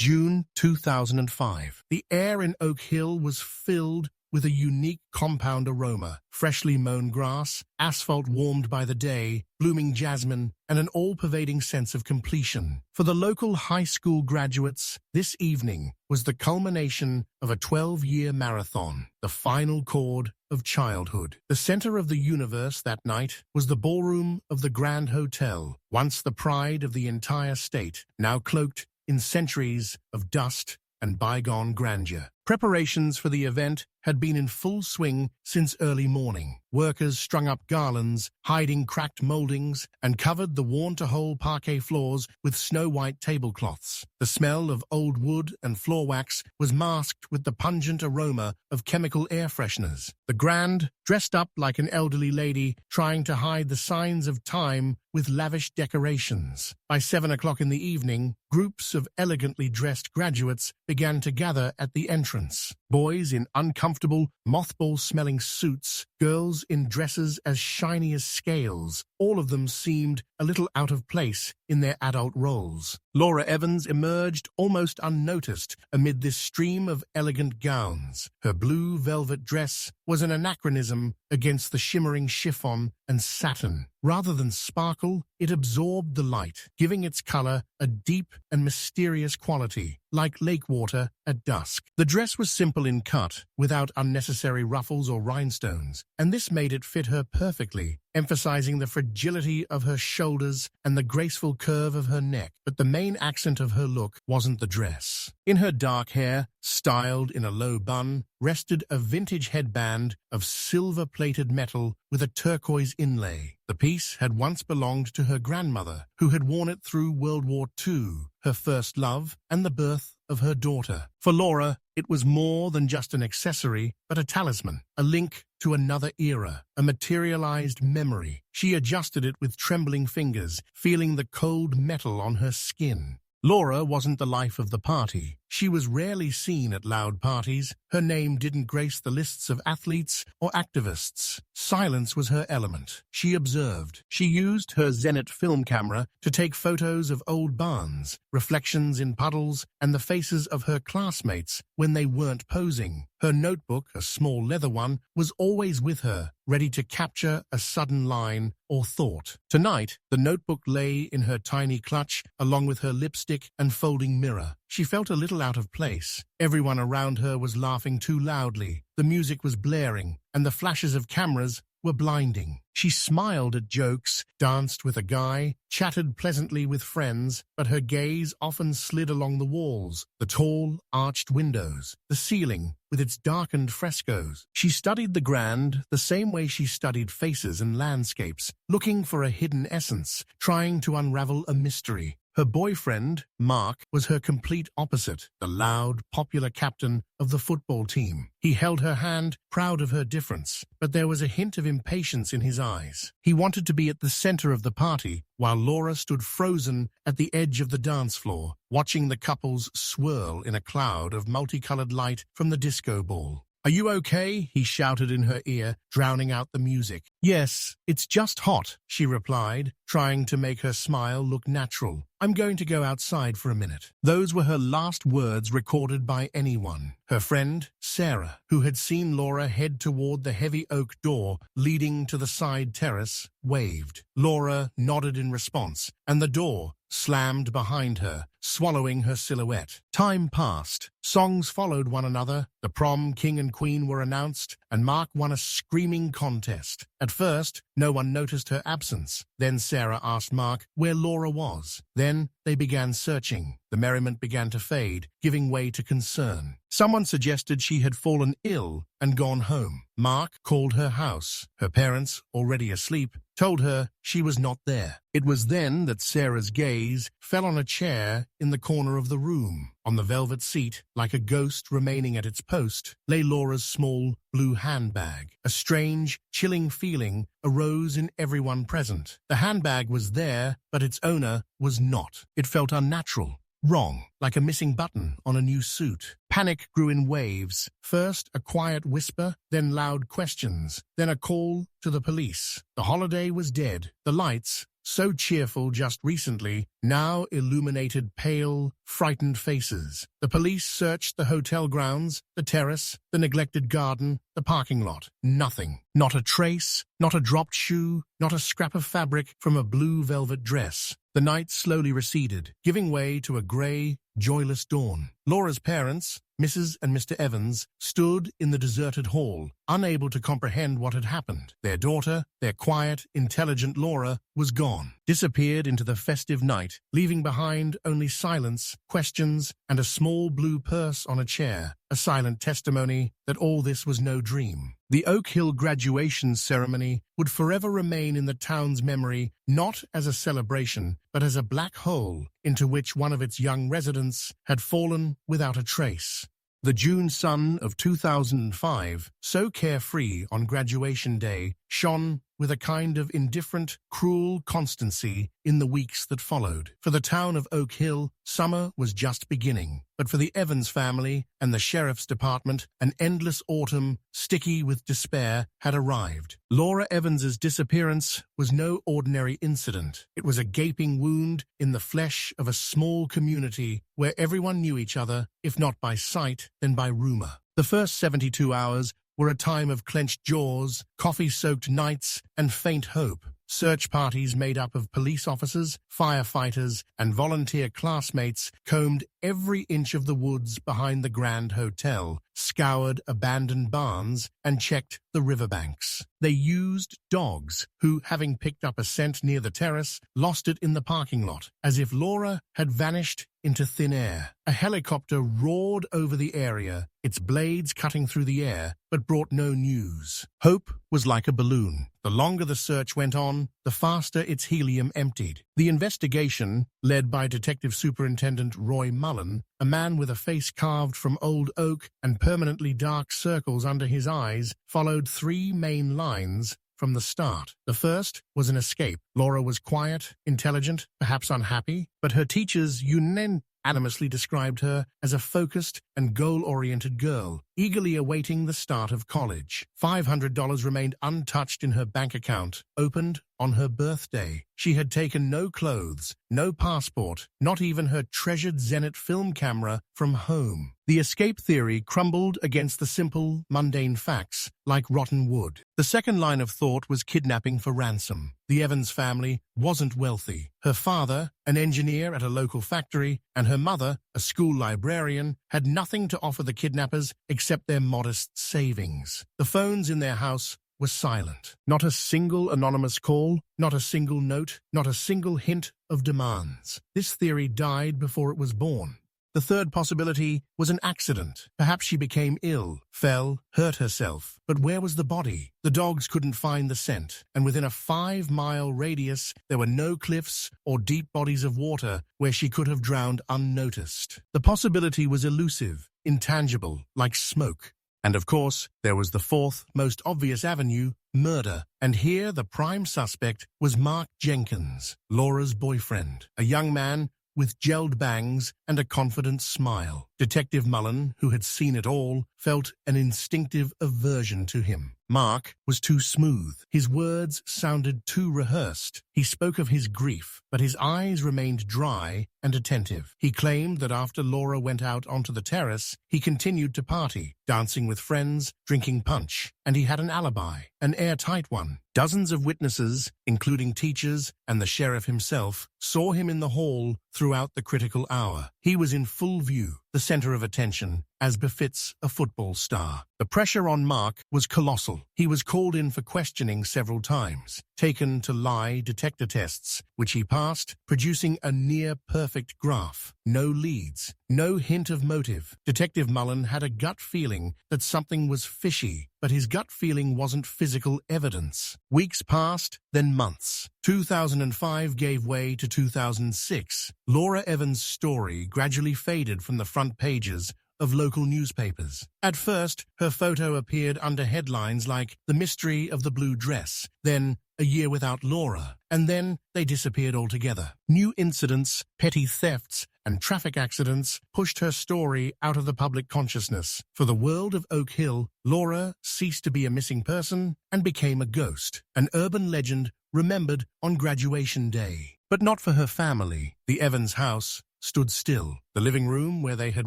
June 2005. The air in Oak Hill was filled with a unique compound aroma: freshly mown grass, asphalt warmed by the day, blooming jasmine, and an all-pervading sense of completion. For the local high school graduates, this evening was the culmination of a 12-year marathon, the final chord of childhood. The center of the universe that night was the ballroom of the Grand Hotel, once the pride of the entire state, now cloaked in centuries of dust and bygone grandeur. Preparations for the event had been in full swing since early morning. Workers strung up garlands, hiding cracked moldings, and covered the worn-to-hole parquet floors with snow-white tablecloths. The smell of old wood and floor wax was masked with the pungent aroma of chemical air fresheners. The Grand, dressed up like an elderly lady, trying to hide the signs of time with lavish decorations. By 7 o'clock in the evening, groups of elegantly dressed graduates began to gather at the entrance. Boys in uncomfortable, mothball-smelling suits, girls in dresses as shiny as scales. All of them seemed a little out of place in their adult roles. Laura Evans emerged almost unnoticed amid this stream of elegant gowns. Her blue velvet dress was an anachronism against the shimmering chiffon and satin. Rather than sparkle, it absorbed the light, giving its color a deep and mysterious quality, like lake water at dusk. The dress was simple in cut, without unnecessary ruffles or rhinestones, and this made it fit her perfectly, emphasizing the fragility of her shoulders and the graceful curve of her neck. But the main accent of her look wasn't the dress. In her dark hair, styled in a low bun, rested a vintage headband of silver-plated metal with a turquoise inlay. The piece had once belonged to her grandmother, who had worn it through World War II, her first love, and the birth of her daughter. For Laura, it was more than just an accessory, but a talisman, a link to another era, a materialized memory. She adjusted it with trembling fingers, feeling the cold metal on her skin. Laura wasn't the life of the party. She was rarely seen at loud parties. Her name didn't grace the lists of athletes or activists. Silence was her element. She observed. She used her Zenit film camera to take photos of old barns, reflections in puddles, and the faces of her classmates when they weren't posing. Her notebook, a small leather one, was always with her, ready to capture a sudden line or thought. Tonight, the notebook lay in her tiny clutch, along with her lipstick and folding mirror. She felt a little out of place. Everyone around her was laughing too loudly. The music was blaring, and the flashes of cameras were blinding. She smiled at jokes, danced with a guy, chatted pleasantly with friends, but her gaze often slid along the walls, the tall, arched windows, the ceiling with its darkened frescoes. She studied the Grand the same way she studied faces and landscapes, looking for a hidden essence, trying to unravel a mystery. Her boyfriend, Mark, was her complete opposite, the loud, popular captain of the football team. He held her hand, proud of her difference, but there was a hint of impatience in his eyes. He wanted to be at the center of the party, while Laura stood frozen at the edge of the dance floor, watching the couples swirl in a cloud of multicolored light from the disco ball. "Are you okay?" he shouted in her ear, drowning out the music. "Yes, it's just hot," she replied, trying to make her smile look natural. "I'm going to go outside for a minute." Those were her last words recorded by anyone. Her friend, Sarah, who had seen Laura head toward the heavy oak door leading to the side terrace, waved. Laura nodded in response, and the door slammed behind her, swallowing her silhouette. Time passed. Songs followed one another. The prom king and queen were announced, and Mark won a screaming contest. At first, no one noticed her absence. Then Sarah asked Mark where Laura was. Then they began searching. The merriment began to fade, giving way to concern. Someone suggested she had fallen ill and gone home. Mark called her house. Her parents, already asleep, told her she was not there. It was then that Sarah's gaze fell on a chair in the corner of the room. On the velvet seat, like a ghost remaining at its post, lay Laura's small blue handbag. A strange, chilling feeling arose in everyone present. The handbag was there, but its owner was not. It felt unnatural. Wrong, like a missing button on a new suit. Panic grew in waves. First a quiet whisper, then loud questions, then a call to the police. The holiday was dead. The lights so cheerful just recently, now illuminated pale, frightened faces. The police searched the hotel grounds, the terrace, the neglected garden, the parking lot. Nothing. Not a trace, not a dropped shoe, not a scrap of fabric from a blue velvet dress. The night slowly receded, giving way to a grey, joyless dawn. Laura's parents, Mrs. and Mr. Evans, stood in the deserted hall, unable to comprehend what had happened. Their daughter, their quiet, intelligent Laura, was gone, disappeared into the festive night, leaving behind only silence, questions, and a small blue purse on a chair, a silent testimony that all this was no dream. The Oak Hill graduation ceremony would forever remain in the town's memory, not as a celebration, but as a black hole into which one of its young residents had fallen without a trace. The June sun of 2005, so carefree on graduation day, shone with a kind of indifferent, cruel constancy in the weeks that followed. For the town of Oak Hill, summer was just beginning. But for the Evans family and the sheriff's department, an endless autumn, sticky with despair, had arrived. Laura Evans's disappearance was no ordinary incident. It was a gaping wound in the flesh of a small community where everyone knew each other, if not by sight, then by rumor. The first 72 hours were a time of clenched jaws, coffee-soaked nights, and faint hope. Search parties made up of police officers, firefighters, and volunteer classmates combed every inch of the woods behind the Grand Hotel, scoured abandoned barns, and checked the riverbanks. They used dogs, who, having picked up a scent near the terrace, lost it in the parking lot, as if Laura had vanished into thin air. A helicopter roared over the area, its blades cutting through the air, but brought no news. Hope was like a balloon. The longer the search went on, the faster its helium emptied. The investigation, led by Detective Superintendent Roy Mullen, a man with a face carved from old oak and permanently dark circles under his eyes, followed three main lines from the start. The first was an escape. Laura was quiet, intelligent, perhaps unhappy, but her teachers unanimously described her as a focused and goal-oriented girl, eagerly awaiting the start of college. $500 remained untouched in her bank account, opened on her birthday. She had taken no clothes, no passport, not even her treasured Zenit film camera from home. The escape theory crumbled against the simple, mundane facts, like rotten wood. The second line of thought was kidnapping for ransom. The Evans family wasn't wealthy. Her father, an engineer at a local factory, and her mother, a school librarian, had nothing to offer the kidnappers except their modest savings. The phones in their house were silent. Not a single anonymous call, not a single note, not a single hint of demands. This theory died before it was born. The third possibility was an accident. Perhaps she became ill, fell, hurt herself. But where was the body? The dogs couldn't find the scent, and within a 5-mile radius, there were no cliffs or deep bodies of water where she could have drowned unnoticed. The possibility was elusive, intangible, like smoke. And of course, there was the fourth, most obvious avenue, murder. And here the prime suspect was Mark Jenkins, Laura's boyfriend, a young man with gelled bangs and a confident smile. Detective Mullen, who had seen it all, felt an instinctive aversion to him. Mark was too smooth. His words sounded too rehearsed. He spoke of his grief, but his eyes remained dry and attentive. He claimed that after Laura went out onto the terrace, he continued to party, dancing with friends, drinking punch, and he had an alibi, an airtight one. Dozens of witnesses, including teachers and the sheriff himself, saw him in the hall throughout the critical hour. He was in full view, the center of attention, as befits a football star. The pressure on Mark was colossal. He was called in for questioning several times, taken to lie detector tests, which he passed, producing a near-perfect graph. No leads, no hint of motive. Detective Mullen had a gut feeling that something was fishy, but his gut feeling wasn't physical evidence. Weeks passed, then months. 2005 gave way to 2006. Laura Evans' story gradually faded from the front pages of local newspapers. At first, her photo appeared under headlines like "The Mystery of the Blue Dress," then "A Year Without Laura," and then they disappeared altogether. New incidents, petty thefts, and traffic accidents pushed her story out of the public consciousness. For the world of Oak Hill, Laura ceased to be a missing person and became a ghost, an urban legend remembered on graduation day. But not for her family. The Evans house stood still. The living room, where they had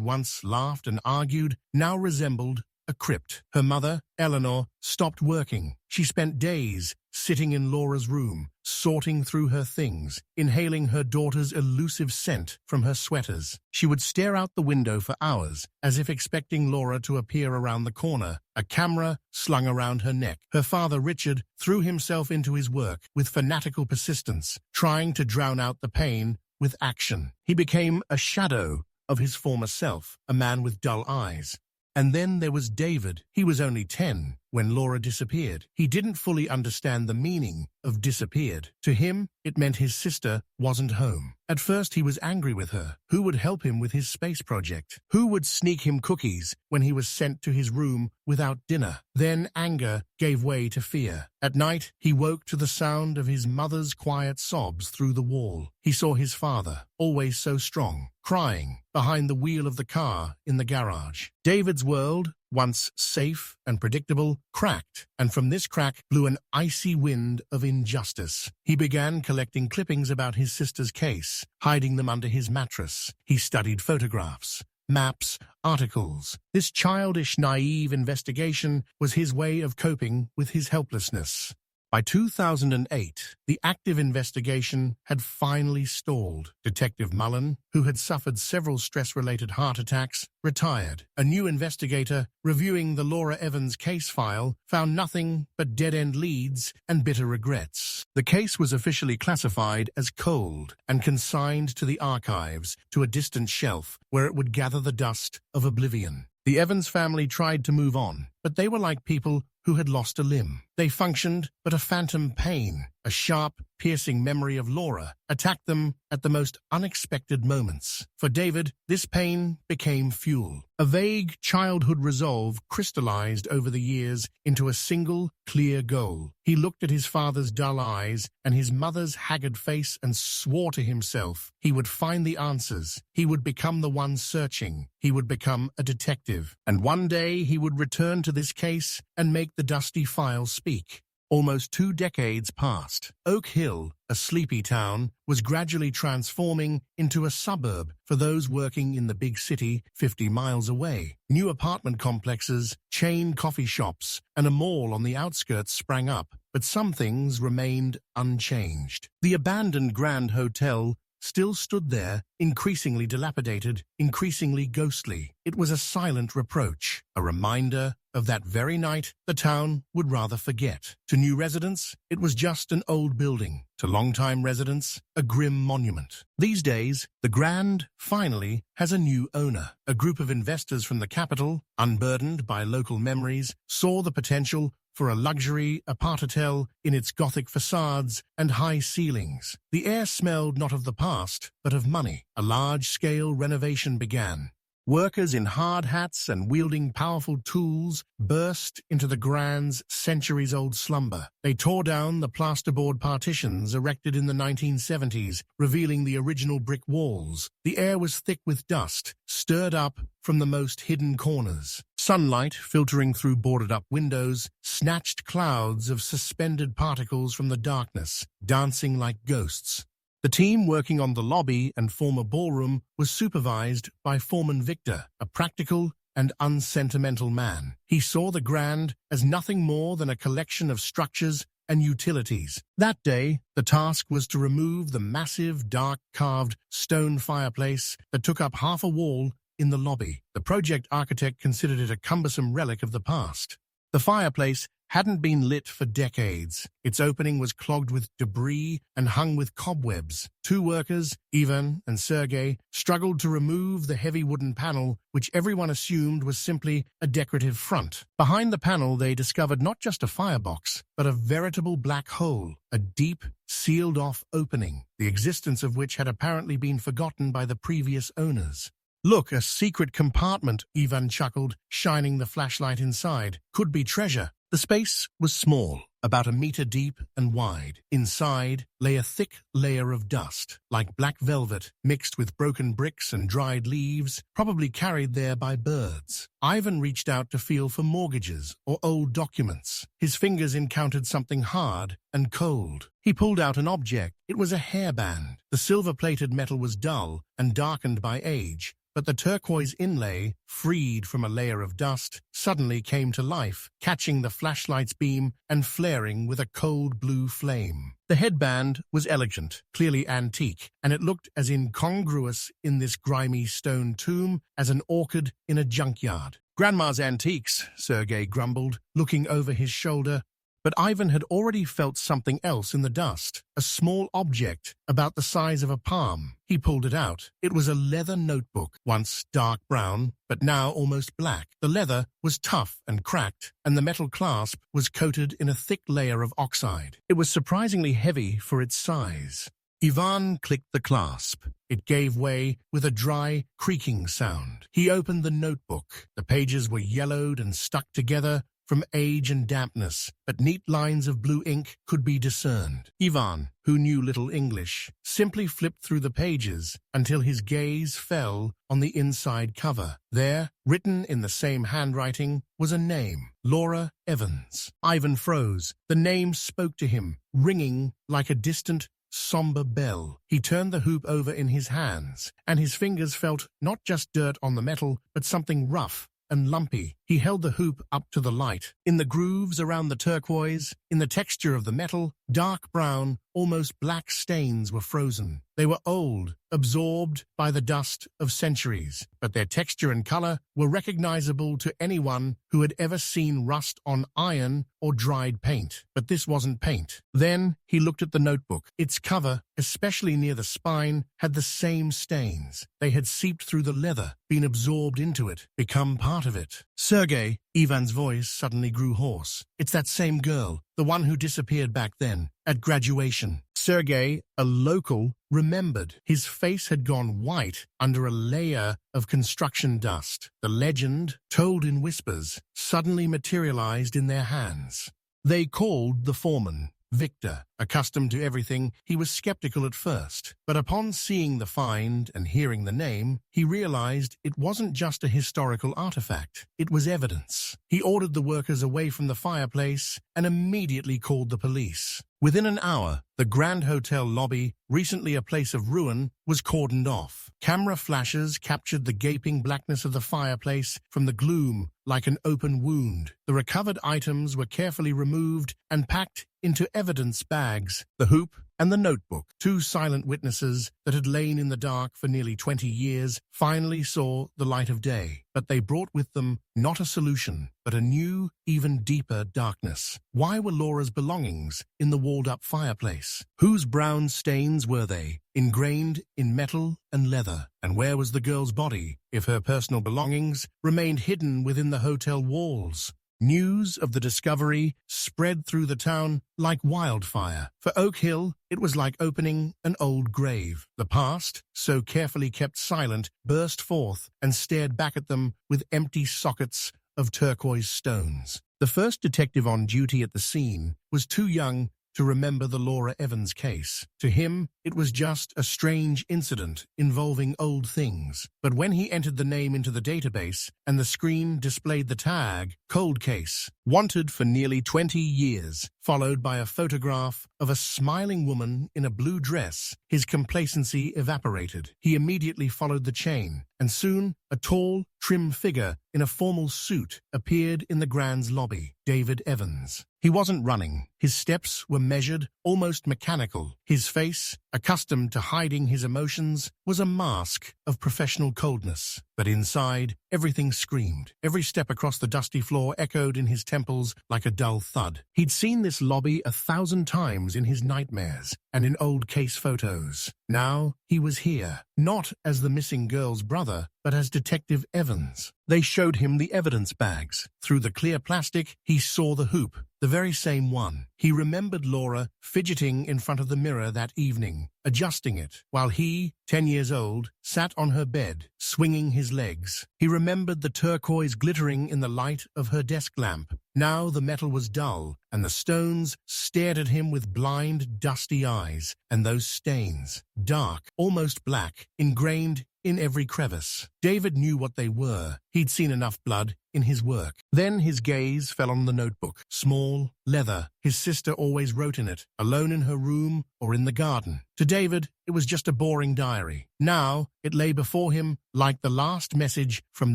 once laughed and argued, now resembled a crypt. Her mother, Eleanor, stopped working. She spent days sitting in Laura's room, sorting through her things, inhaling her daughter's elusive scent from her sweaters. She would stare out the window for hours, as if expecting Laura to appear around the corner, a camera slung around her neck. Her father, Richard, threw himself into his work with fanatical persistence, trying to drown out the pain with action. He became a shadow of his former self, a man with dull eyes. And then there was David. He was only 10 when Laura disappeared. He didn't fully understand the meaning of disappeared. To him, it meant his sister wasn't home. At first, he was angry with her. Who would help him with his space project? Who would sneak him cookies when he was sent to his room without dinner? Then anger gave way to fear. At night, he woke to the sound of his mother's quiet sobs through the wall. He saw his father, always so strong, crying behind the wheel of the car in the garage. David's world, once safe and predictable, cracked, and from this crack blew an icy wind of injustice. He began collecting clippings about his sister's case, hiding them under his mattress. He studied photographs, maps, articles. This childish, naive investigation was his way of coping with his helplessness. By 2008, the active investigation had finally stalled. Detective Mullen, who had suffered several stress-related heart attacks, retired. A new investigator, reviewing the Laura Evans case file, found nothing but dead-end leads and bitter regrets. The case was officially classified as cold and consigned to the archives, to a distant shelf where it would gather the dust of oblivion. The Evans family tried to move on, but they were like people who had lost a limb. They functioned, but a phantom pain, a sharp, piercing memory of Laura, attacked them at the most unexpected moments. For David, this pain became fuel. A vague childhood resolve crystallized over the years into a single, clear goal. He looked at his father's dull eyes and his mother's haggard face and swore to himself he would find the answers. He would become the one searching. He would become a detective. And one day he would return to this case and make the dusty files speak. Almost 2 decades passed. Oak Hill, a sleepy town, was gradually transforming into a suburb for those working in the big city 50 miles away. New apartment complexes, chain coffee shops, and a mall on the outskirts sprang up, but some things remained unchanged. The abandoned Grand Hotel still stood there, increasingly dilapidated, increasingly ghostly. It was a silent reproach, a reminder of that very night the town would rather forget. To new residents, it was just an old building. To longtime residents, a grim monument. These days, the Grand finally has a new owner. A group of investors from the capital, unburdened by local memories, saw the potential for a luxury apart-hotel in its Gothic facades and high ceilings. The air smelled not of the past, but of money. A large-scale renovation began. Workers in hard hats and wielding powerful tools burst into the Grand's centuries-old slumber. They tore down the plasterboard partitions erected in the 1970s, revealing the original brick walls. The air was thick with dust, stirred up from the most hidden corners. Sunlight, filtering through boarded-up windows, snatched clouds of suspended particles from the darkness, dancing like ghosts. The team working on the lobby and former ballroom was supervised by Foreman Victor, a practical and unsentimental man. He saw the Grand as nothing more than a collection of structures and utilities. That day, the task was to remove the massive, dark-carved stone fireplace that took up half a wall in the lobby. The project architect considered it a cumbersome relic of the past. The fireplace hadn't been lit for decades. Its opening was clogged with debris and hung with cobwebs. 2 workers, Ivan and Sergei, struggled to remove the heavy wooden panel, which everyone assumed was simply a decorative front. Behind the panel, they discovered not just a firebox, but a veritable black hole, a deep, sealed-off opening, the existence of which had apparently been forgotten by the previous owners. "Look, a secret compartment," Ivan chuckled, shining the flashlight inside. "Could be treasure." The space was small, about a meter deep and wide. Inside lay a thick layer of dust, like black velvet, mixed with broken bricks and dried leaves, probably carried there by birds. Ivan reached out to feel for mortgages or old documents. His fingers encountered something hard and cold. He pulled out an object. It was a hairband. The silver-plated metal was dull and darkened by age, but the turquoise inlay, freed from a layer of dust, suddenly came to life, catching the flashlight's beam and flaring with a cold blue flame. The headband was elegant, clearly antique, and it looked as incongruous in this grimy stone tomb as an orchid in a junkyard. "Grandma's antiques," Sergei grumbled, looking over his shoulder. But Ivan had already felt something else in the dust, a small object about the size of a palm. He pulled it out. It was a leather notebook, once dark brown, but now almost black. The leather was tough and cracked, and the metal clasp was coated in a thick layer of oxide. It was surprisingly heavy for its size. Ivan clicked the clasp. It gave way with a dry, creaking sound. He opened the notebook. The pages were yellowed and stuck together from age and dampness, but neat lines of blue ink could be discerned. Ivan, who knew little English, simply flipped through the pages until his gaze fell on the inside cover. There, written in the same handwriting, was a name: Laura Evans. Ivan froze. The name spoke to him, ringing like a distant, somber bell. He turned the hoop over in his hands, and his fingers felt not just dirt on the metal, but something rough and lumpy. He held the hoop up to the light. In the grooves around the turquoise, in the texture of the metal, dark brown, almost black stains were frozen. They were old, absorbed by the dust of centuries, but their texture and color were recognizable to anyone who had ever seen rust on iron or dried paint. But this wasn't paint. Then he looked at the notebook. Its cover, especially near the spine, had the same stains. They had seeped through the leather, been absorbed into it, become part of it. "Sergei," Ivan's voice suddenly grew hoarse. "It's that same girl, the one who disappeared back then, at graduation." Sergei, a local, remembered. His face had gone white under a layer of construction dust. The legend, told in whispers, suddenly materialized in their hands. They called the foreman Victor. Accustomed to everything, he was skeptical at first, but upon seeing the find and hearing the name, he realized it wasn't just a historical artifact. It was evidence. He ordered the workers away from the fireplace and immediately called the police. Within an hour, the Grand Hotel lobby, recently a place of ruin, was cordoned off. Camera flashes captured the gaping blackness of the fireplace from the gloom like an open wound. The recovered items were carefully removed and packed into evidence bags. The hoop and the notebook, two silent witnesses that had lain in the dark for nearly 20 years, finally saw the light of day. But they brought with them not a solution, but a new, even deeper darkness. Why were Laura's belongings in the walled-up fireplace? Whose brown stains were they, ingrained in metal and leather? And where was the girl's body, if her personal belongings remained hidden within the hotel walls? News of the discovery spread through the town like wildfire. For Oak Hill, it was like opening an old grave. The past, so carefully kept silent, burst forth and stared back at them with empty sockets of turquoise stones. The first detective on duty at the scene was too young to remember the Laura Evans case. To him, it was just a strange incident involving old things. But when he entered the name into the database and the screen displayed the tag, "Cold Case, wanted for nearly 20 years," followed by a photograph of a smiling woman in a blue dress, his complacency evaporated. He immediately followed the chain, and soon a tall, trim figure in a formal suit appeared in the Grand's lobby: David Evans. He wasn't running. His steps were measured, almost mechanical. His face, accustomed to hiding his emotions, was a mask of professional coldness. But inside, everything screamed. Every step across the dusty floor echoed in his temples like a dull thud. He'd seen this lobby 1,000 times in his nightmares and in old case photos. Now he was here, not as the missing girl's brother, but as Detective Evans. They showed him the evidence bags. Through the clear plastic, he saw the hoop, the very same one. He remembered Laura fidgeting in front of the mirror that evening, adjusting it, while he, 10 years old, sat on her bed, swinging his legs. He remembered the turquoise glittering in the light of her desk lamp, Now the metal was dull, and the stones stared at him with blind, dusty eyes, and those stains, dark, almost black, ingrained in every crevice. David knew what they were. He'd seen enough blood in his work. Then his gaze fell on the notebook. Small, leather. His sister always wrote in it, alone in her room or in the garden. To David, it was just a boring diary. Now, it lay before him like the last message from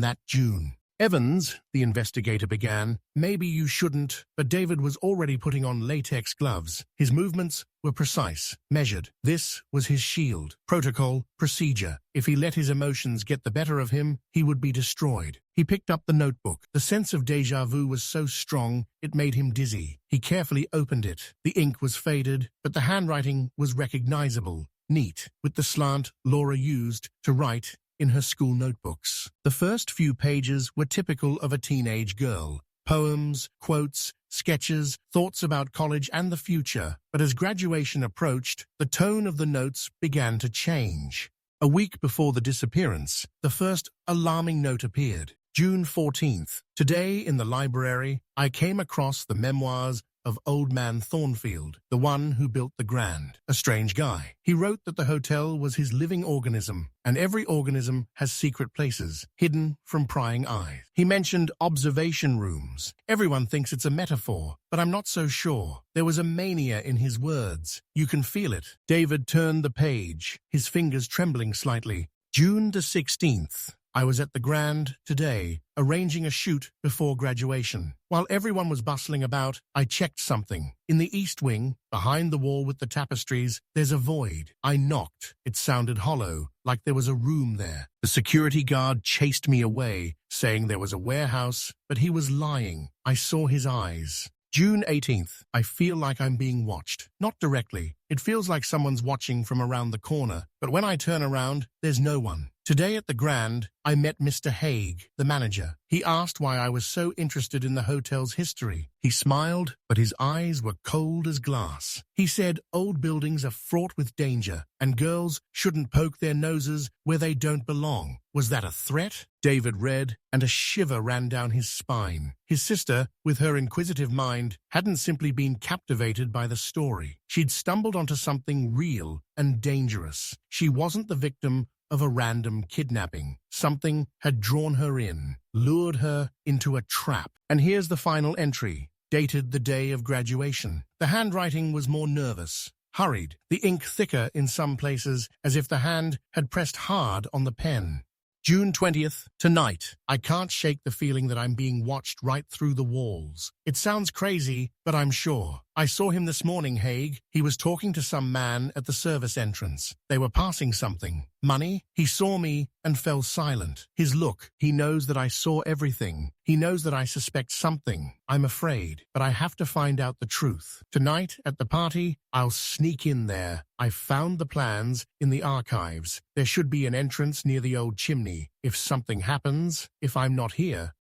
that June. "Evans," the investigator began, "maybe you shouldn't," but David was already putting on latex gloves. His movements were precise, measured. This was his shield. Protocol, procedure. If he let his emotions get the better of him, he would be destroyed. He picked up the notebook. The sense of déjà vu was so strong, it made him dizzy. He carefully opened it. The ink was faded, but the handwriting was recognizable, neat, with the slant Laura used to write in her school notebooks. The first few pages were typical of a teenage girl. Poems, quotes, sketches, thoughts about college and the future. But as graduation approached, the tone of the notes began to change. A week before the disappearance, the first alarming note appeared. June 14th. Today in the library, I came across the memoirs of Old Man Thornfield, the one who built the Grand. A strange guy. He wrote that the hotel was his living organism, and every organism has secret places, hidden from prying eyes. He mentioned observation rooms. Everyone thinks it's a metaphor, but I'm not so sure. There was a mania in his words. You can feel it. David turned the page, his fingers trembling slightly. June the 16th. I was at the Grand today, arranging a shoot before graduation. While everyone was bustling about, I checked something. In the east wing, behind the wall with the tapestries, there's a void. I knocked. It sounded hollow, like there was a room there. The security guard chased me away, saying there was a warehouse, but he was lying. I saw his eyes. June 18th. I feel like I'm being watched. Not directly. It feels like someone's watching from around the corner, but when I turn around, there's no one. Today at the Grand, I met Mr. Haig, the manager. He asked why I was so interested in the hotel's history. He smiled, but his eyes were cold as glass. He said old buildings are fraught with danger, and girls shouldn't poke their noses where they don't belong. Was that a threat? David read, and a shiver ran down his spine. His sister, with her inquisitive mind, hadn't simply been captivated by the story. She'd stumbled onto something real and dangerous. She wasn't the victim of a random kidnapping. Something had drawn her in, lured her into a trap. And here's the final entry, dated the day of graduation. The handwriting was more nervous, hurried, the ink thicker in some places, as if the hand had pressed hard on the pen. June 20th, tonight. I can't shake the feeling that I'm being watched right through the walls. It sounds crazy, but I'm sure. I saw him this morning, Haig. He was talking to some man at the service entrance. They were passing something. Money? He saw me and fell silent. His look, he knows that I saw everything. He knows that I suspect something. I'm afraid, but I have to find out the truth. Tonight, at the party, I'll sneak in there. I've found the plans in the archives. There should be an entrance near the old chimney. If something happens, if I'm not here,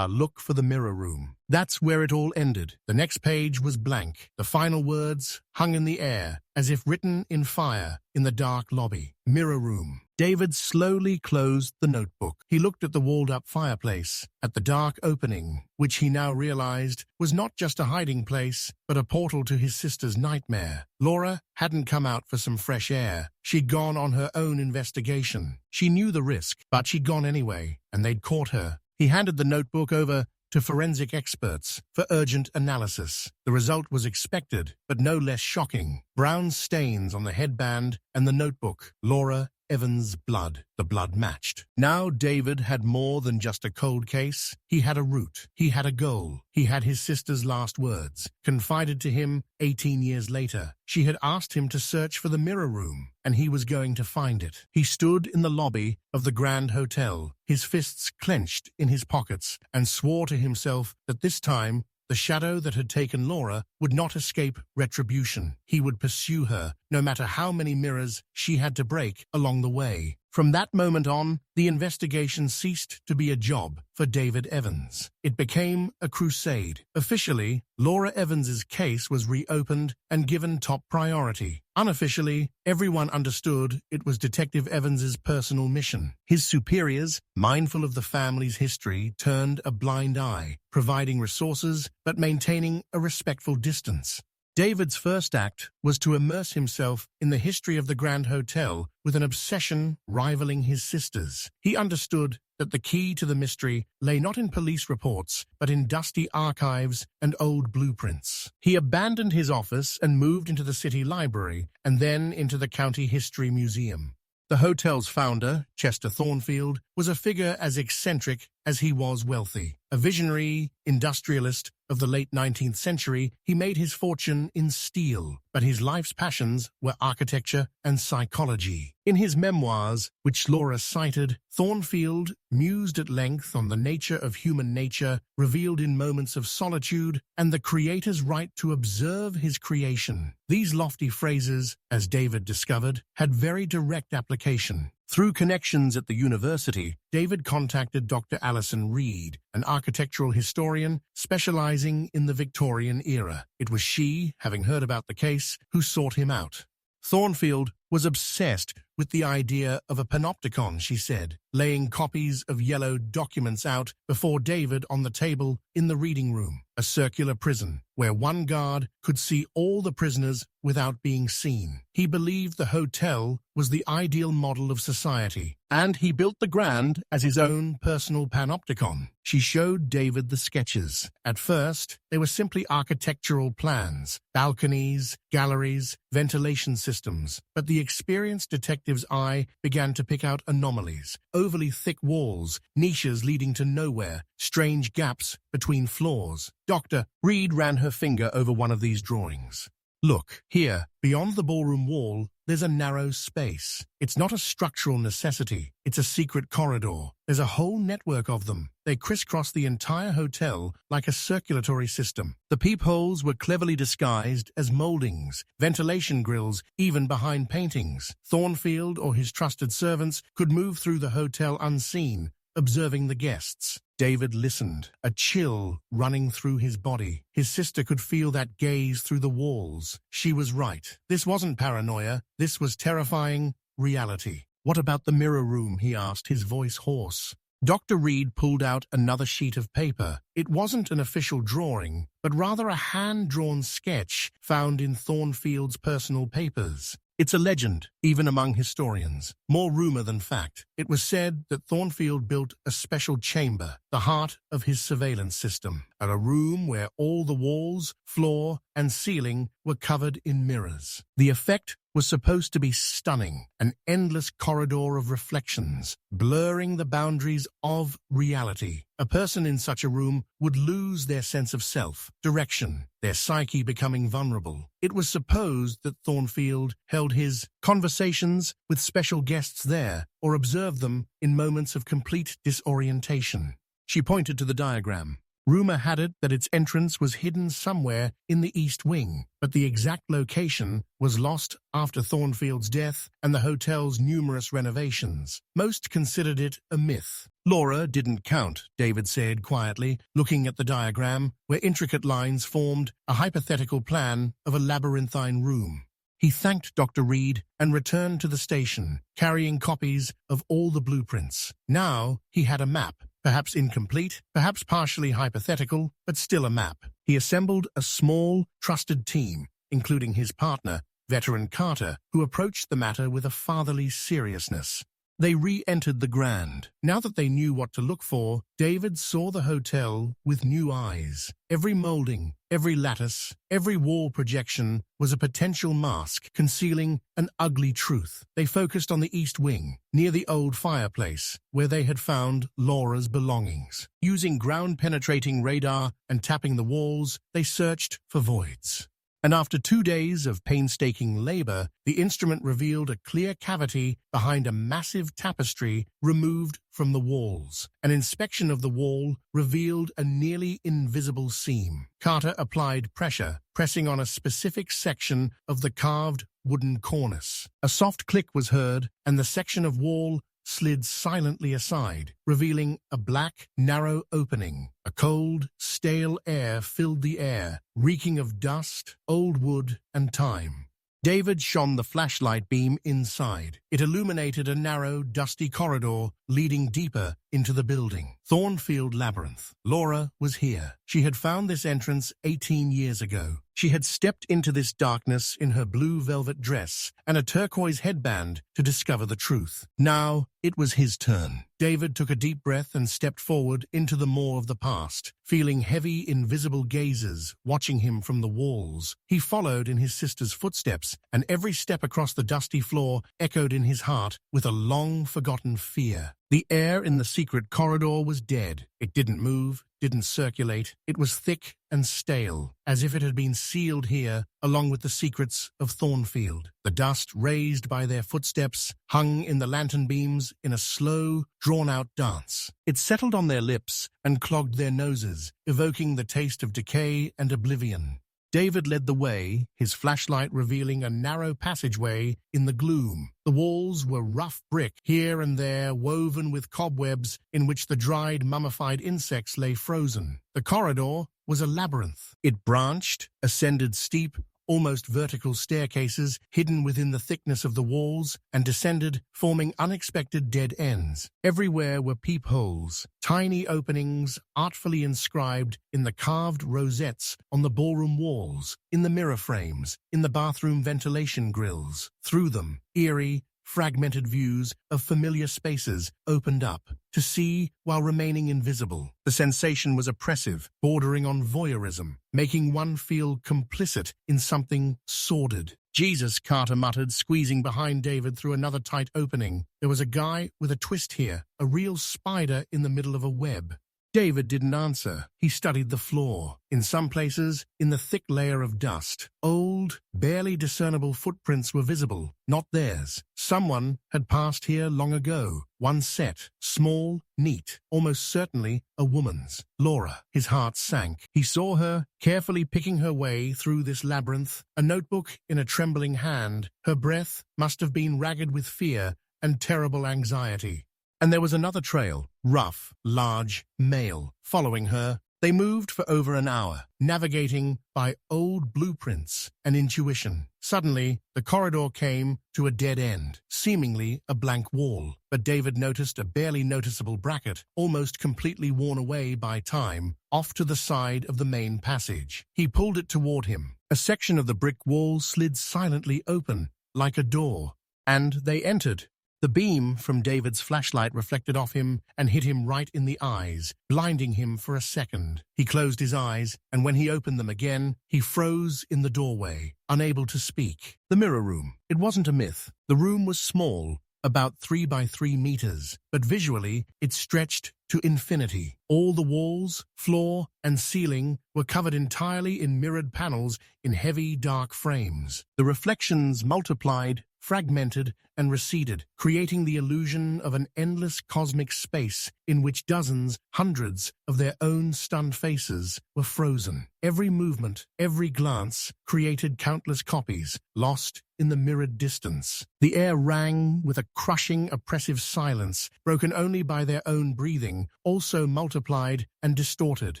look for the mirror room. That's where it all ended. The next page was blank. The final words hung in the air, as if written in fire, in the dark lobby. Mirror room. David slowly closed the notebook. He looked at the walled-up fireplace, at the dark opening, which he now realized was not just a hiding place, but a portal to his sister's nightmare. Laura hadn't come out for some fresh air. She'd gone on her own investigation. She knew the risk, but she'd gone anyway, and they'd caught her. He handed the notebook over to forensic experts for urgent analysis. The result was expected, but no less shocking. Brown stains on the headband and the notebook. Laura Evans' blood. The blood matched. Now David had more than just a cold case. He had a root. He had a goal. He had his sister's last words, confided to him 18 years later. She had asked him to search for the mirror room, and he was going to find it. He stood in the lobby of the Grand Hotel, his fists clenched in his pockets, and swore to himself that this time the shadow that had taken Laura would not escape retribution. He would pursue her, no matter how many mirrors she had to break along the way. From that moment on, the investigation ceased to be a job for David Evans. It became a crusade. Officially, Laura Evans's case was reopened and given top priority. Unofficially, everyone understood it was Detective Evans's personal mission. His superiors, mindful of the family's history, turned a blind eye, providing resources but maintaining a respectful distance. David's first act was to immerse himself in the history of the Grand Hotel with an obsession rivaling his sister's. He understood that the key to the mystery lay not in police reports, but in dusty archives and old blueprints. He abandoned his office and moved into the city library and then into the County History Museum. The hotel's founder, Chester Thornfield, was a figure as eccentric as he was wealthy. A visionary industrialist of the late 19th century, he made his fortune in steel, but his life's passions were architecture and psychology. In his memoirs, which Laura cited, Thornfield mused at length on the nature of human nature, revealed in moments of solitude, and the creator's right to observe his creation. These lofty phrases, as David discovered, had very direct application. Through connections at the university, David contacted Dr. Alison Reed, an architectural historian specializing in the Victorian era. It was she, having heard about the case, who sought him out. Thornfield was obsessed with the idea of a panopticon, she said, laying copies of yellow documents out before David on the table in the reading room, a circular prison where one guard could see all the prisoners without being seen. He believed the hotel was the ideal model of society, and he built the Grand as his own personal panopticon. She showed David the sketches. At first, they were simply architectural plans, balconies, galleries, ventilation systems, but the experienced detective's eye began to pick out anomalies, overly thick walls, niches leading to nowhere, strange gaps between floors. Dr. Reed ran her finger over one of these drawings. Look, here, beyond the ballroom wall, there's a narrow space. It's not a structural necessity. It's a secret corridor. There's a whole network of them. They crisscross the entire hotel like a circulatory system. The peepholes were cleverly disguised as moldings, ventilation grills, even behind paintings. Thornfield or his trusted servants could move through the hotel unseen, observing the guests. David listened, a chill running through his body. His sister could feel that gaze through the walls. She was right. This wasn't paranoia. This was terrifying reality. What about the mirror room? He asked, his voice hoarse. Dr. Reed pulled out another sheet of paper. It wasn't an official drawing, but rather a hand-drawn sketch found in Thornfield's personal papers. It's a legend, even among historians. More rumor than fact. It was said that Thornfield built a special chamber, the heart of his surveillance system, a room where all the walls, floor, and ceiling were covered in mirrors. The effect was supposed to be stunning, an endless corridor of reflections, blurring the boundaries of reality. A person in such a room would lose their sense of self, direction, their psyche becoming vulnerable. It was supposed that Thornfield held his conversations with special guests there, or observed them in moments of complete disorientation. She pointed to the diagram. Rumor had it that its entrance was hidden somewhere in the East Wing, but the exact location was lost after Thornfield's death and the hotel's numerous renovations. Most considered it a myth. Laura didn't count, David said quietly, looking at the diagram, where intricate lines formed a hypothetical plan of a labyrinthine room. He thanked Dr. Reed and returned to the station, carrying copies of all the blueprints. Now he had a map. Perhaps incomplete, perhaps partially hypothetical, but still a map. He assembled a small, trusted team, including his partner, veteran Carter, who approached the matter with a fatherly seriousness. They re-entered the Grand. Now that they knew what to look for, David saw the hotel with new eyes. Every molding, every lattice, every wall projection was a potential mask concealing an ugly truth. They focused on the East Wing, near the old fireplace, where they had found Laura's belongings. Using ground-penetrating radar and tapping the walls, they searched for voids. And after 2 days of painstaking labor, the instrument revealed a clear cavity behind a massive tapestry removed from the walls. An inspection of the wall revealed a nearly invisible seam. Carter applied pressure, pressing on a specific section of the carved wooden cornice. A soft click was heard, and the section of wall slid silently aside, revealing a black, narrow opening. A cold, stale air filled the air, reeking of dust, old wood, and time. David shone the flashlight beam inside. It illuminated a narrow, dusty corridor leading deeper into the building. Thornfield Labyrinth. Laura was here. She had found this entrance 18 years ago. She had stepped into this darkness in her blue velvet dress and a turquoise headband to discover the truth. Now, it was his turn. David took a deep breath and stepped forward into the maw of the past, feeling heavy, invisible gazes watching him from the walls. He followed in his sister's footsteps, and every step across the dusty floor echoed in his heart with a long-forgotten fear. The air in the secret corridor was dead. It didn't move, didn't circulate. It was thick and stale, as if it had been sealed here along with the secrets of Thornfield. The dust raised by their footsteps hung in the lantern beams in a slow, drawn-out dance. It settled on their lips and clogged their noses, evoking the taste of decay and oblivion. David led the way, his flashlight revealing a narrow passageway in the gloom. The walls were rough brick, here and there woven with cobwebs in which the dried, mummified insects lay frozen. The corridor was a labyrinth. It branched, ascended steep, almost vertical staircases hidden within the thickness of the walls, and descended, forming unexpected dead ends. Everywhere were peepholes, tiny openings artfully inscribed in the carved rosettes on the ballroom walls, in the mirror frames, in the bathroom ventilation grills. Through them, eerie, fragmented views of familiar spaces opened up, to see while remaining invisible. The sensation was oppressive, bordering on voyeurism, making one feel complicit in something sordid. Jesus, Carter muttered, squeezing behind David through another tight opening. There was a guy with a twist here, a real spider in the middle of a web. David didn't answer. He studied the floor. In some places, in the thick layer of dust, old, barely discernible footprints were visible, not theirs. Someone had passed here long ago. One set, small, neat, almost certainly a woman's. Laura. His heart sank. He saw her, carefully picking her way through this labyrinth, a notebook in a trembling hand. Her breath must have been ragged with fear and terrible anxiety. And there was another trail, rough, large, male, following her. They moved for over an hour, navigating by old blueprints and intuition. Suddenly, the corridor came to a dead end, seemingly a blank wall. But David noticed a barely noticeable bracket, almost completely worn away by time, off to the side of the main passage. He pulled it toward him. A section of the brick wall slid silently open, like a door, and they entered. The beam from David's flashlight reflected off him and hit him right in the eyes, blinding him for a second. He closed his eyes, and when he opened them again, he froze in the doorway, unable to speak. The mirror room. It wasn't a myth. The room was small, about 3 by 3 meters, but visually it stretched to infinity. All the walls, floor, and ceiling were covered entirely in mirrored panels in heavy, dark frames. The reflections multiplied, fragmented, and receded, creating the illusion of an endless cosmic space in which dozens, hundreds of their own stunned faces were frozen. Every movement, every glance created countless copies, lost in the mirrored distance. The air rang with a crushing, oppressive silence, broken only by their own breathing, also multiplied and distorted.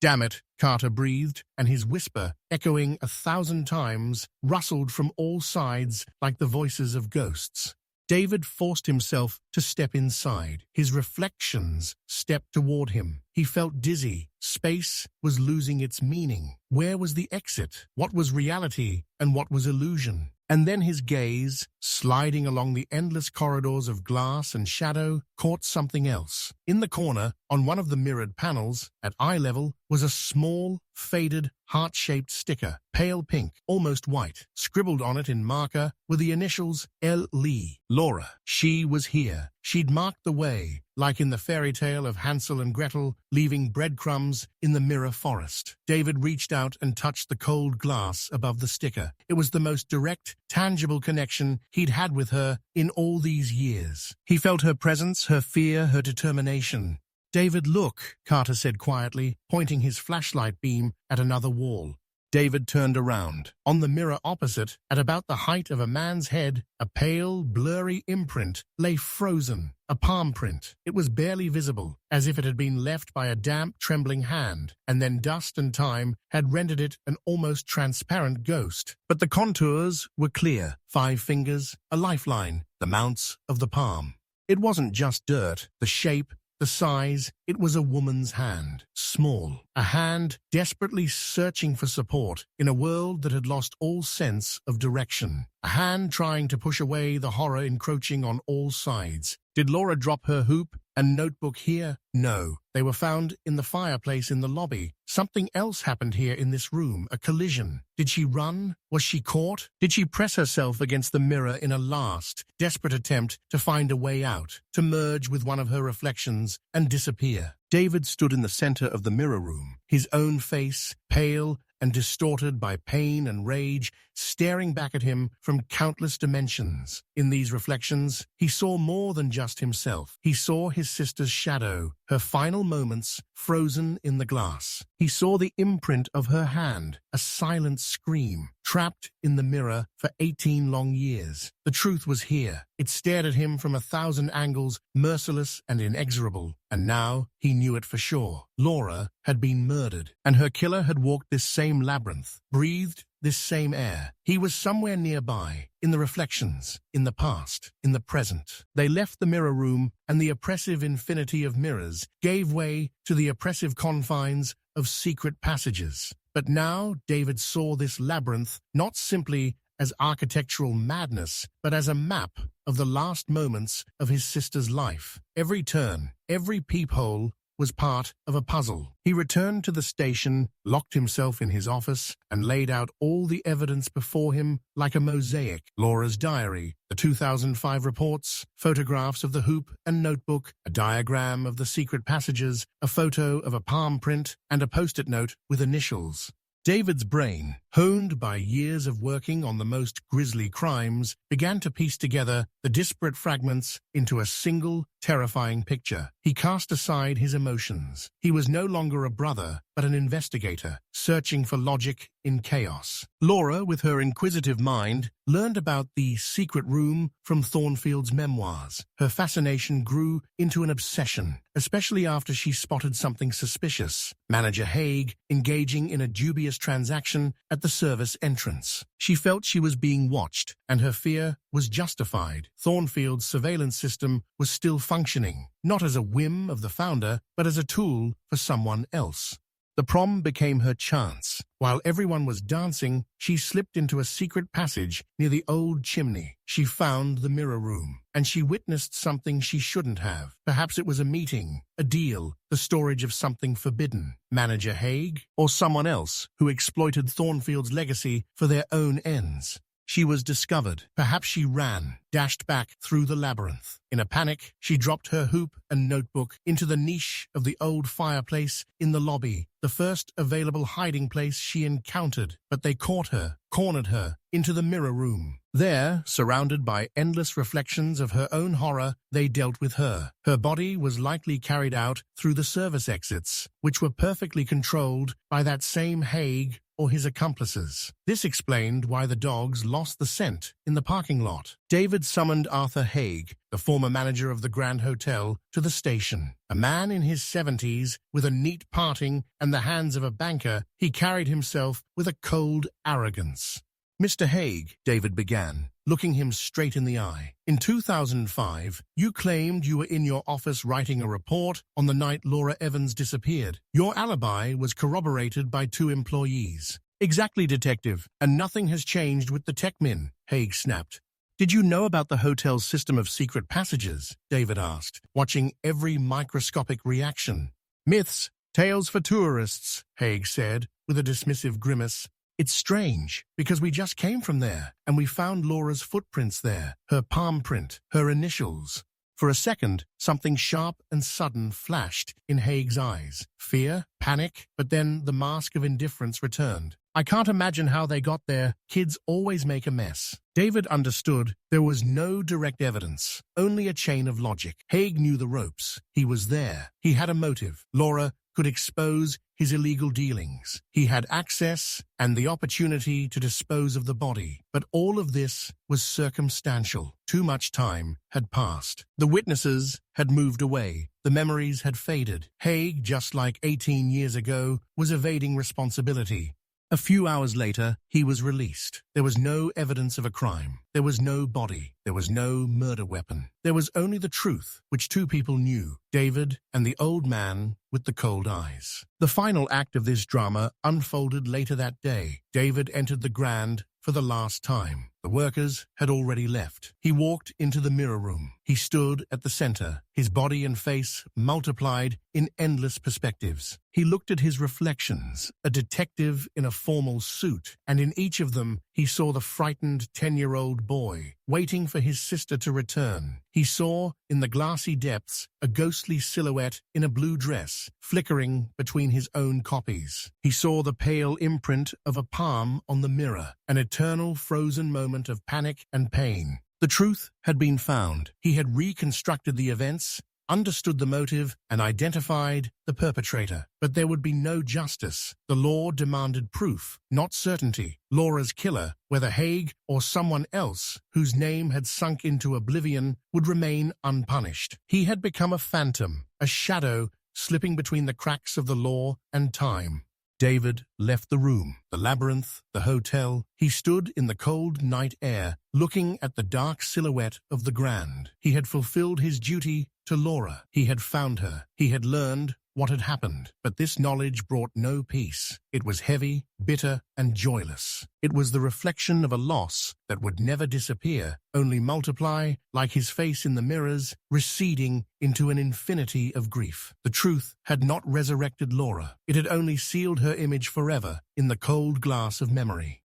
"Damn it," Carter breathed, and his whisper, echoing 1,000 times, rustled from all sides like the voices of ghosts. David forced himself to step inside. His reflections stepped toward him. He felt dizzy. Space was losing its meaning. Where was the exit? What was reality and what was illusion? And then his gaze, sliding along the endless corridors of glass and shadow, caught something else. In the corner, on one of the mirrored panels, at eye level, was a small, faded, heart-shaped sticker, pale pink, almost white. Scribbled on it in marker were the initials L. Lee. Laura. She was here. She'd marked the way, like in the fairy tale of Hansel and Gretel, leaving breadcrumbs in the mirror forest. David reached out and touched the cold glass above the sticker. It was the most direct, tangible connection he'd had with her in all these years. He felt her presence, her fear, her determination. "David, look," Carter said quietly, pointing his flashlight beam at another wall. David turned around. On the mirror opposite, at about the height of a man's head, a pale, blurry imprint lay frozen, a palm print. It was barely visible, as if it had been left by a damp, trembling hand, and then dust and time had rendered it an almost transparent ghost. But the contours were clear: 5 fingers, a lifeline, the mounts of the palm. It wasn't just dirt. The shape, the size, it was a woman's hand. Small. A hand desperately searching for support in a world that had lost all sense of direction. A hand trying to push away the horror encroaching on all sides. Did Laura drop her hoop and notebook here? No. They were found in the fireplace in the lobby. Something else happened here in this room, a collision. Did she run? Was she caught? Did she press herself against the mirror in a last, desperate attempt to find a way out, to merge with one of her reflections and disappear? David stood in the center of the mirror room, his own face, pale and distorted by pain and rage, staring back at him from countless dimensions. In these reflections, he saw more than just himself. He saw his sister's shadow, her final moments frozen in the glass. He saw the imprint of her hand, a silent scream, trapped in the mirror for 18 long years. The truth was here. It stared at him from 1,000 angles, merciless and inexorable. And now he knew it for sure. Laura had been murdered, and her killer had walked this same labyrinth, breathed this same air. He was somewhere nearby, in the reflections, in the past, in the present. They left the mirror room, and the oppressive infinity of mirrors gave way to the oppressive confines of secret passages. But now David saw this labyrinth not simply as architectural madness, but as a map of the last moments of his sister's life. Every turn, every peephole was part of a puzzle. He returned to the station, locked himself in his office, and laid out all the evidence before him like a mosaic. Laura's diary, the 2005 reports, photographs of the hoop and notebook, a diagram of the secret passages, a photo of a palm print, and a post-it note with initials. David's brain, honed by years of working on the most grisly crimes, began to piece together the disparate fragments into a single, terrifying picture. He cast aside his emotions. He was no longer a brother, but an investigator, searching for logic in chaos. Laura, with her inquisitive mind, learned about the secret room from Thornfield's memoirs. Her fascination grew into an obsession, especially after she spotted something suspicious. Manager Haig engaging in a dubious transaction at the service entrance. She felt she was being watched, and her fear was justified. Thornfield's surveillance system was still functioning, not as a whim of the founder, but as a tool for someone else. The prom became her chance. While everyone was dancing, she slipped into a secret passage near the old chimney. She found the mirror room, and she witnessed something she shouldn't have. Perhaps it was a meeting, a deal, the storage of something forbidden. Manager Haig, or someone else who exploited Thornfield's legacy for their own ends. She was discovered. Perhaps she ran, dashed back through the labyrinth. In a panic, she dropped her hoop and notebook into the niche of the old fireplace in the lobby, the first available hiding place she encountered. But they caught her, cornered her, into the mirror room. There, surrounded by endless reflections of her own horror, they dealt with her. Her body was likely carried out through the service exits, which were perfectly controlled by that same Haig or his accomplices. This explained why the dogs lost the scent in the parking lot. David summoned Arthur Haig, the former manager of the Grand Hotel, to the station. A man in his 70s, with a neat parting and the hands of a banker, he carried himself with a cold arrogance. "Mr. Haig," David began, looking him straight in the eye. "In 2005, you claimed you were in your office writing a report on the night Laura Evans disappeared. Your alibi was corroborated by 2 employees." "Exactly, detective, and nothing has changed with the techmin," Haig snapped. "Did you know about the hotel's system of secret passages?" David asked, watching every microscopic reaction. "Myths, tales for tourists," Haig said, with a dismissive grimace. "It's strange, because we just came from there, and we found Laura's footprints there, her palm print, her initials." For a second, something sharp and sudden flashed in Haig's eyes. Fear, panic, but then the mask of indifference returned. "I can't imagine how they got there. Kids always make a mess." David understood there was no direct evidence, only a chain of logic. Haig knew the ropes. He was there. He had a motive. Laura could expose his illegal dealings. He had access and the opportunity to dispose of the body. But all of this was circumstantial. Too much time had passed. The witnesses had moved away. The memories had faded. Haig, just like 18 years ago, was evading responsibility. A few hours later, he was released. There was no evidence of a crime. There was no body. There was no murder weapon. There was only the truth, which two people knew, David and the old man with the cold eyes. The final act of this drama unfolded later that day. David entered the Grand for the last time. The workers had already left. He walked into the mirror room. He stood at the center, his body and face multiplied in endless perspectives. He looked at his reflections, a detective in a formal suit, and in each of them he saw the frightened 10-year-old boy waiting for his sister to return. He saw, in the glassy depths, a ghostly silhouette in a blue dress, flickering between his own copies. He saw the pale imprint of a palm on the mirror, an eternal frozen moment of panic and pain. The truth had been found. He had reconstructed the events, understood the motive, and identified the perpetrator. But there would be no justice. The law demanded proof, not certainty. Laura's killer, whether Haig or someone else whose name had sunk into oblivion, would remain unpunished. He had become a phantom, a shadow slipping between the cracks of the law and time. David left the room, the labyrinth, the hotel. He stood in the cold night air, looking at the dark silhouette of the Grand. He had fulfilled his duty to Laura. He had found her. He had learned what had happened. But this knowledge brought no peace. It was heavy, bitter, and joyless. It was the reflection of a loss that would never disappear, only multiply, like his face in the mirrors, receding into an infinity of grief. The truth had not resurrected Laura. It had only sealed her image forever in the cold glass of memory.